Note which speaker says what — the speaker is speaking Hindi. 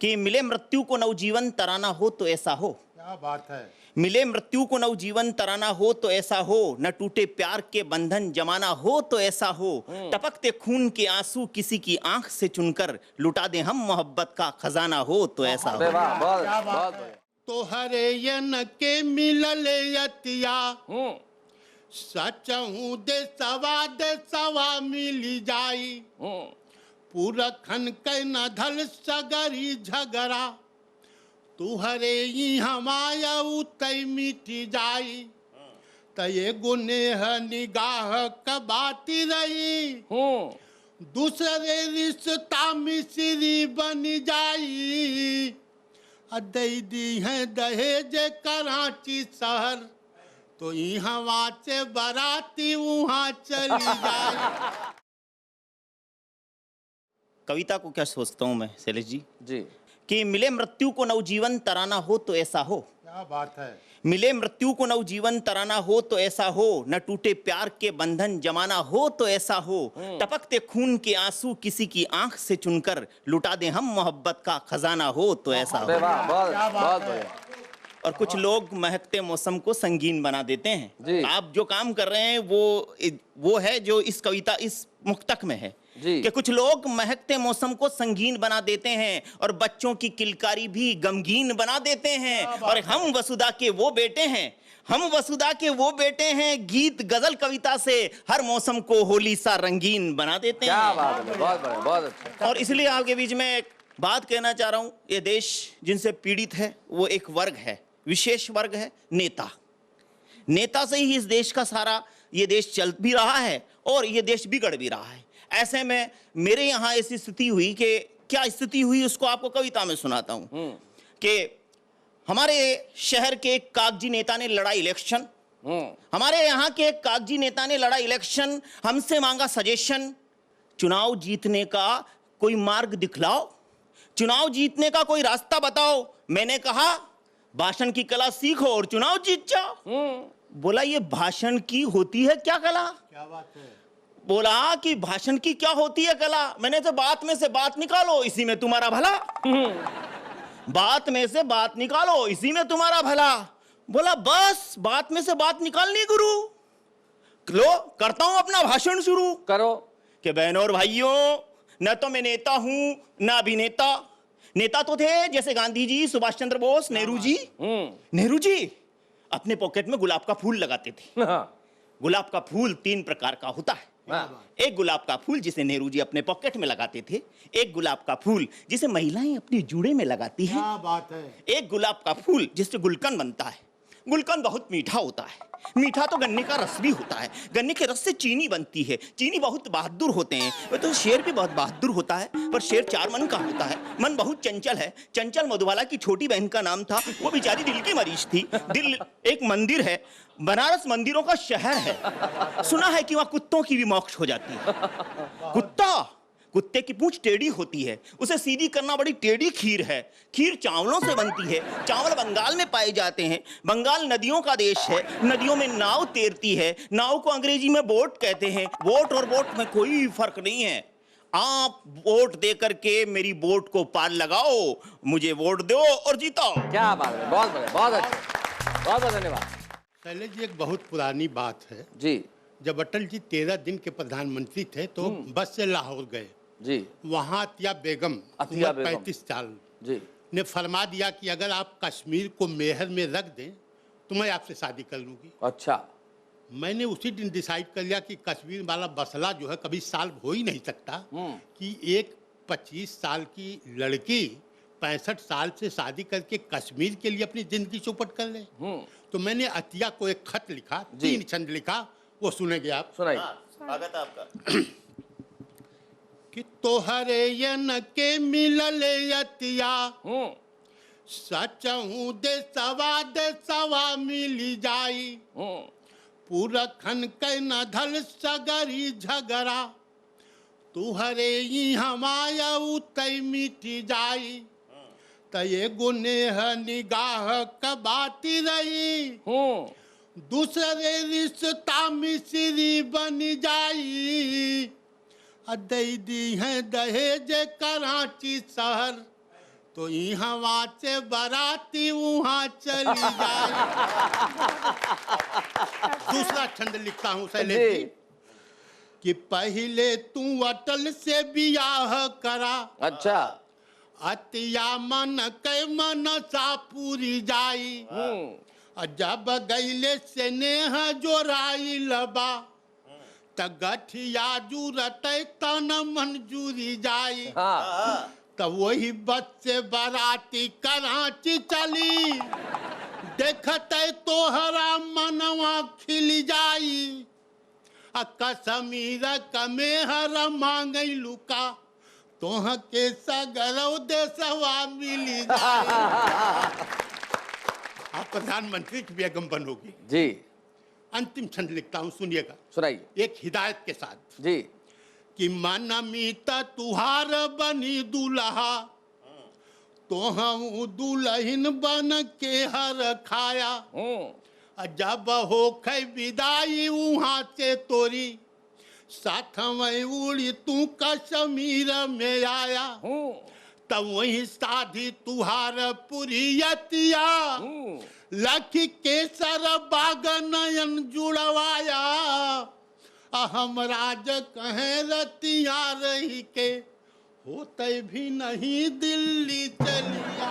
Speaker 1: कि मिले मृत्यु को नवजीवन तराना हो तो ऐसा हो।
Speaker 2: क्या बात है।
Speaker 1: मिले मृत्यु को नवजीवन तराना हो तो ऐसा हो, न टूटे प्यार के बंधन जमाना हो तो ऐसा हो, टपकते खून के आंसू किसी की आंख से चुनकर लुटा दे हम मोहब्बत का खजाना हो तो ऐसा हो।
Speaker 2: क्या बात है। तो हरे यन के मिलल यतिया सचहूं दे सवा मिली जाई, पूरखन के न धल सगरी झगड़ा, तुहरे ही हमाया उतई मिटी जाई, तये गुनेह निगाह कबाती रही, दूसरे रिश्ता मिश्री बन जाई, अदई दी है दहेज कराची शहर, तो यहाँ से बराती वहाँ चली जाए।
Speaker 1: कविता को क्या सोचता हूं मैं शैलेश जी
Speaker 3: जी
Speaker 1: कि मिले मृत्यु को नवजीवन तराना हो तो ऐसा हो।
Speaker 2: क्या बात है।
Speaker 1: मिले मृत्यु को नवजीवन तराना हो तो ऐसा हो, न टूटे प्यार के बंधन जमाना हो तो ऐसा हो, टपकते खून के आंसू किसी की आंख से चुनकर लुटा दे हम मोहब्बत का खजाना हो तो ऐसा हो।
Speaker 3: बहुत
Speaker 1: और कुछ लोग महकते मौसम को संगीन बना देते हैं।
Speaker 3: जी।
Speaker 1: आप जो काम कर रहे हैं वो है जो इस कविता इस मुक्तक में है
Speaker 3: जी।
Speaker 1: कि कुछ लोग महकते मौसम को संगीन बना देते हैं और बच्चों की किलकारी भी गमगीन बना देते हैं, और हम वसुधा के वो बेटे हैं, हम वसुधा के वो बेटे हैं, गीत गजल कविता से हर मौसम को होली सा रंगीन बना देते हैं।
Speaker 3: क्या बात है, बहुत बढ़िया, बहुत अच्छा।
Speaker 1: और इसलिए आपके बीच में एक बात कहना चाह रहा हूं, ये देश जिनसे पीड़ित है वो एक वर्ग है, विशेष वर्ग है, नेता। नेता से ही इस देश का सारा ये देश चल भी रहा है और ये देश बिगड़ भी रहा है। ऐसे में मेरे यहाँ ऐसी स्थिति हुई कि क्या स्थिति हुई उसको आपको कविता में सुनाता हूँ कि हमारे शहर के एक कागजी नेता ने लड़ा इलेक्शन, हमारे यहाँ के एक कागजी नेता ने लड़ा इलेक्शन, हमसे मांगा सजेशन, चुनाव जीतने का कोई मार्ग दिखलाओ, चुनाव जीतने का कोई रास्ता बताओ। मैंने कहा भाषण की कला सीखो और चुनाव जीत जाओ। बोला ये भाषण की होती है क्या कला?
Speaker 2: क्या बात है।
Speaker 1: बोला कि भाषण की क्या होती है कला? मैंने तो बात में से बात निकालो इसी में तुम्हारा भला, बात में से बात निकालो इसी में तुम्हारा भला। बोला बस बात में से बात निकालनी गुरु, लो करता हूं अपना भाषण शुरू।
Speaker 3: करो।
Speaker 1: कि बहनों और भाइयों, न तो मैं नेता हूं न अभिनेता। नेता तो थे जैसे गांधी जी, सुभाष चंद्र बोस, नेहरू जी। नेहरू जी अपने पॉकेट में गुलाब का फूल लगाते थे। गुलाब का फूल 3 प्रकार का होता है। एक गुलाब का फूल जिसे नेहरू जी अपने पॉकेट में लगाते थे, एक गुलाब का फूल जिसे महिलाएं अपने जूड़े में लगाती हैं,
Speaker 2: क्या बात है।
Speaker 1: एक गुलाब का फूल जिससे गुलकंद बनता है। गुलकंद बहुत मीठा होता है, मीठा तो गन्ने का रस भी होता है, गन्ने के रस से चीनी बनती है, चीनी बहुत बहादुर होते हैं। वह तो शेर भी बहुत बहादुर होता है, पर शेर 4 मन का होता है, मन बहुत चंचल है। चंचल मधुबाला की छोटी बहन का नाम था, वो बेचारी दिल की मरीज थी। दिल एक मंदिर है, बनारस मंदिरों का शहर है। सुना है कि वहां कुत्तों की भी मोक्ष हो जाती है। कुत्ते की पूंछ टेढ़ी होती है, उसे सीधी करना बड़ी टेढ़ी खीर है। खीर चावलों से बनती है, चावल बंगाल में पाए जाते हैं। बंगाल नदियों का देश है, नदियों में नाव तैरती है, नाव को अंग्रेजी में बोट कहते हैं। बोट और बोट में कोई फर्क नहीं है। आप वोट दे करके मेरी बोट को पार लगाओ, मुझे वोट दो और जीताओ।
Speaker 3: क्या बात है, बहुत बढ़िया, बहुत अच्छा, बहुत बहुत धन्यवाद।
Speaker 2: शैलेश जी एक बहुत पुरानी बात है
Speaker 3: जी।
Speaker 2: जब अटल जी 13 दिन के प्रधानमंत्री थे तो बस से लाहौर गए
Speaker 3: जी।
Speaker 2: वहाँ अतिया बेगम 35 साल
Speaker 3: जी
Speaker 2: ने फरमा दिया कि अगर आप कश्मीर को मेहर में रख दें तो मैं आपसे शादी कर लूँगी।
Speaker 3: अच्छा।
Speaker 2: मैंने उसी दिन डिसाइड कर लिया कि कश्मीर वाला मसला जो है कभी सॉल्व हो ही नहीं सकता कि एक 25 साल की लड़की 65 साल से शादी करके कश्मीर के लिए अपनी जिंदगी चौपट कर ले। तो मैंने अतिया को एक खत लिखा, 3 छंद लिखा, वो सुनेंगे आप।
Speaker 3: सुनाइए।
Speaker 1: स्वागत है आपका।
Speaker 2: कि तोहरे यन के मिलल यतिया सचहूं दे सवा मिली जाई, पूरखन के न धल सगरी झगड़ा, तुहरे ही हमाया उतई मिटी जाई, तये गुनेह निगाह कबाती रही, दूसरे रिश्ता मिश्री बन जाई, अदई दी है दहेज कराची शहर, तो यहाँ से बाराती वहाँ चली जाए। दूसरा छंद लिखता हूँ शैलेश
Speaker 3: जी।
Speaker 2: जी कि पहले तू अटल से बियाह करा,
Speaker 3: अच्छा।
Speaker 2: अतिया मन के मनसा पूरी जाई, जब गईले से नेह जोराई लबा, त गठिया जुरत तन मंजूरी जाई।
Speaker 3: हाँ।
Speaker 2: तब वही बस से बाराती कराची चली, देखते तोहरा मनवा खिल जाई, कश्मीर कमेहर मांगई लुका, तोह के सगरौ देशवा मिली जाई। आप प्रधानमंत्री की बेगम बनोगी।
Speaker 3: जी।
Speaker 2: अंतिम छंद लिखता हूँ, सुनिएगा,
Speaker 3: सुनाइए।
Speaker 2: एक हिदायत के साथ
Speaker 3: जी।
Speaker 2: कि मन मीत तुहार बनी दूल्हा, तो हम दुल्हन बन के हर खाया, जब हो खई विदाई वहाँ से तोरी, साथ में उड़ी तू कश्मीर में आया, तब वही शादी तुहार पुरियतिया, लखी केसर बाग नयन जुड़वाया, हम राज कहें रतिया रही के, होते भी नहीं दिल्ली चलिया।